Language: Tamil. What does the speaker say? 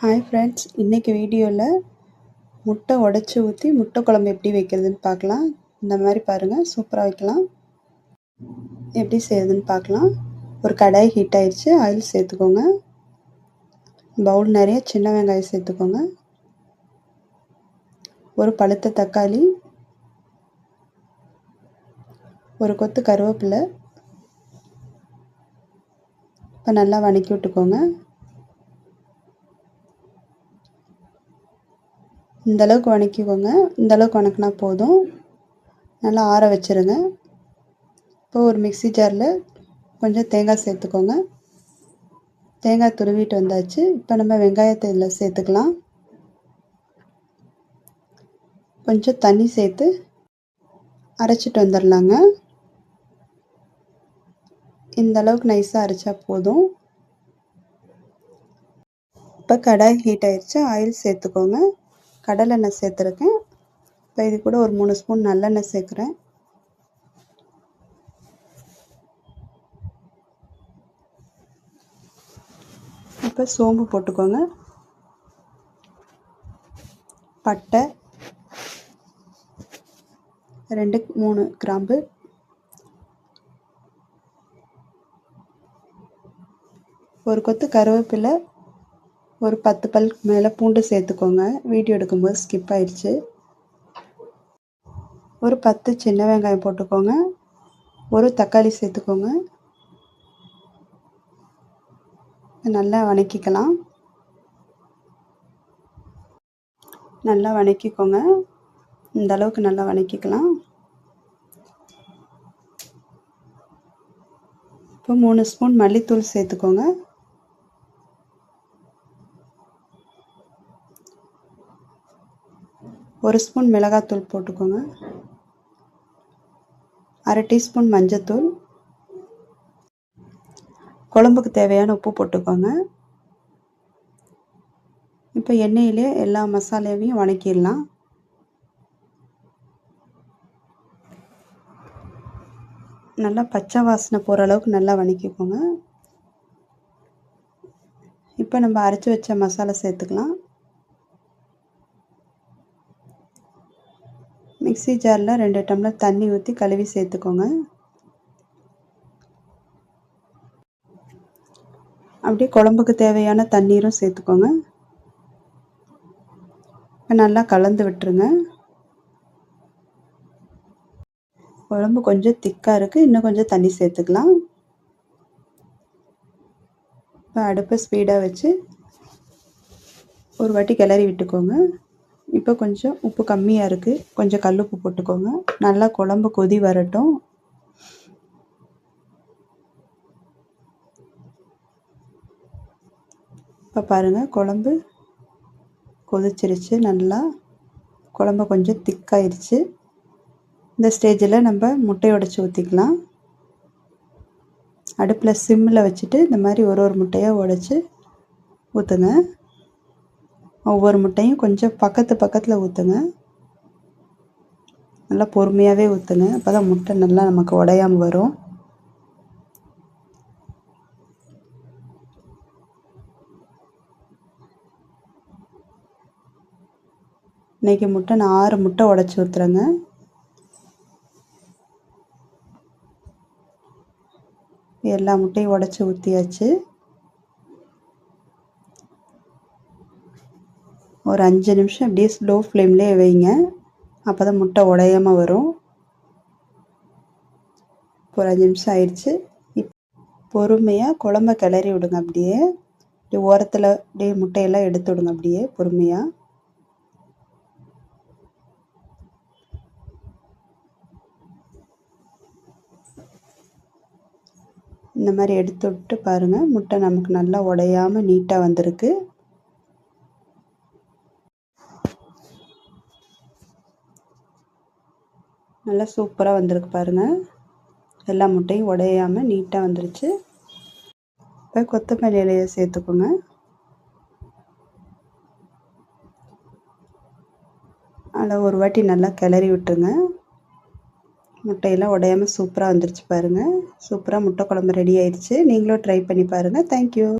ஹாய் ஃப்ரெண்ட்ஸ், இன்றைக்கி வீடியோவில் முட்டை உடச்சி ஊற்றி முட்டை குழம்பு எப்படி வைக்கிறதுன்னு பார்க்கலாம். இந்த மாதிரி பாருங்கள், சூப்பராக வைக்கலாம். எப்படி செய்யுதுன்னு பார்க்கலாம். ஒரு கடாய் ஹீட் ஆயிடுச்சு, ஆயில் சேர்த்துக்கோங்க. பவுல் நிறைய சின்ன வெங்காயம் சேர்த்துக்கோங்க. ஒரு பழுத்த தக்காளி, ஒரு கொத்து கருவேப்பிலை. இப்போ நல்லா வதக்கி விட்டுக்கோங்க. இந்தளவுக்கு வதக்கிக்கோங்க. இந்தளவுக்கு வதக்கினா போதும். நல்லா ஆற வச்சுருங்க. இப்போ ஒரு மிக்ஸி ஜாரில் கொஞ்சம் தேங்காய் சேர்த்துக்கோங்க. தேங்காய் துருவிட்டு வந்தாச்சு. இப்போ நம்ம வெங்காயத்தை இதில் சேர்த்துக்கலாம். கொஞ்சம் தண்ணி சேர்த்து அரைச்சிட்டு வந்துடலாங்க. இந்த அளவுக்கு நைஸாக அரைச்சா போதும். இப்போ கடாய் ஹீட் ஆயிடுச்சு, ஆயில் சேர்த்துக்கோங்க. கடலெண்ணெய் சேர்த்துருக்கேன். இப்போ இது கூட ஒரு 3 ஸ்பூன் நல்லெண்ணெய் சேர்க்குறேன். இப்போ சோம்பு போட்டுக்கோங்க. பட்டை, 2-3 கிராம்பு, ஒரு கொத்து கருவேப்பிலை, ஒரு 10 பல் மேலே பூண்டு சேர்த்துக்கோங்க. வீடியோ எடுக்கும்போது ஸ்கிப் ஆயிடுச்சு. ஒரு 10 சின்ன வெங்காயம் போட்டுக்கோங்க. ஒரு தக்காளி சேர்த்துக்கோங்க. நல்லா வதக்கிக்கலாம். நல்லா வதக்கிக்கோங்க. இந்த அளவுக்கு நல்லா வதக்கிக்கலாம். இப்போ 3 ஸ்பூன் மல்லித்தூள் சேர்த்துக்கோங்க. ஒரு ஸ்பூன் மிளகாத்தூள் போட்டுக்கோங்க. அரை டீஸ்பூன் மஞ்சத்தூள், குழம்புக்கு தேவையான உப்பு போட்டுக்கோங்க. இப்போ எண்ணெயிலே எல்லா மசாலாவையும் வதக்கிடலாம். நல்லா பச்சை வாசனை போகிற அளவுக்கு நல்லா வதக்கிக்கோங்க. இப்போ நம்ம அரைச்சி வச்ச மசாலா சேர்த்துக்கலாம். மிக்ஸி ஜாரில் 2 டம்ளர் தண்ணி ஊற்றி கழுவி சேர்த்துக்கோங்க. அப்படியே குழம்புக்கு தேவையான தண்ணீரும் சேர்த்துக்கோங்க. இப்போ நல்லா கலந்து விட்டுருங்க. குழம்பு கொஞ்சம் திக்காக இருக்குது, இன்னும் கொஞ்சம் தண்ணி சேர்த்துக்கலாம். இப்போ அடுப்பை ஸ்பீடாக வச்சு ஒரு வாட்டி கிளறி விட்டுக்கோங்க. இப்போ கொஞ்சம் உப்பு கம்மியாக இருக்குது, கொஞ்சம் கல் உப்பு போட்டுக்கோங்க. நல்லா குழம்பு கொதி வரட்டும். இப்போ பாருங்கள், குழம்பு கொதிச்சிருச்சு. நல்லா குழம்பு கொஞ்சம் திக்காயிருச்சு. இந்த ஸ்டேஜில் நம்ம முட்டையை உடைச்சி ஊற்றிக்கலாம். அடுப்பில் சிம்மில் வச்சுட்டு இந்த மாதிரி ஒரு முட்டையாக உடைச்சி ஊற்றுங்க. ஒவ்வொரு முட்டையும் கொஞ்சம் பக்கத்தில் ஊற்றுங்க. நல்லா பொறுமையாகவே ஊற்றுங்க. அப்போ தான் முட்டை நல்லா நமக்கு உடையாமல் வரும். இன்றைக்கி முட்டை நான் 6 முட்டை உடைச்சி ஊற்றுறேங்க. எல்லா முட்டையும் உடைச்சி ஊற்றியாச்சு. ஒரு 5 நிமிஷம் அப்படியே ஸ்லோ ஃப்ளேம்லேயே வைங்க. அப்போ தான் முட்டை உடையாமல் வரும். ஒரு 5 நிமிஷம் ஆயிடுச்சு. பொறுமையாக குழம்ப கிளறி விடுங்க. அப்படியே ஓரத்தில் அப்படியே முட்டையெல்லாம் எடுத்து விடுங்க. அப்படியே பொறுமையாக. இந்த மாதிரி எடுத்து விட்டு பாருங்கள், முட்டை நமக்கு நல்லா உடையாமல் நீட்டாக வந்திருக்கு. நல்லா சூப்பராக வந்திருக்கு பாருங்கள். எல்லா முட்டையும் உடையாமல் நீட்டாக வந்துருச்சு. இப்போ கொத்தமல்லி இலையை சேர்த்துக்கோங்க. அதில் ஒரு வாட்டி நல்லா கிளறி விட்டுருங்க. முட்டையெல்லாம் உடையாமல் சூப்பராக வந்துருச்சு பாருங்கள். சூப்பராக முட்டை குழம்பு ரெடி ஆயிடுச்சு. நீங்களும் ட்ரை பண்ணி பாருங்கள். தேங்க்யூ.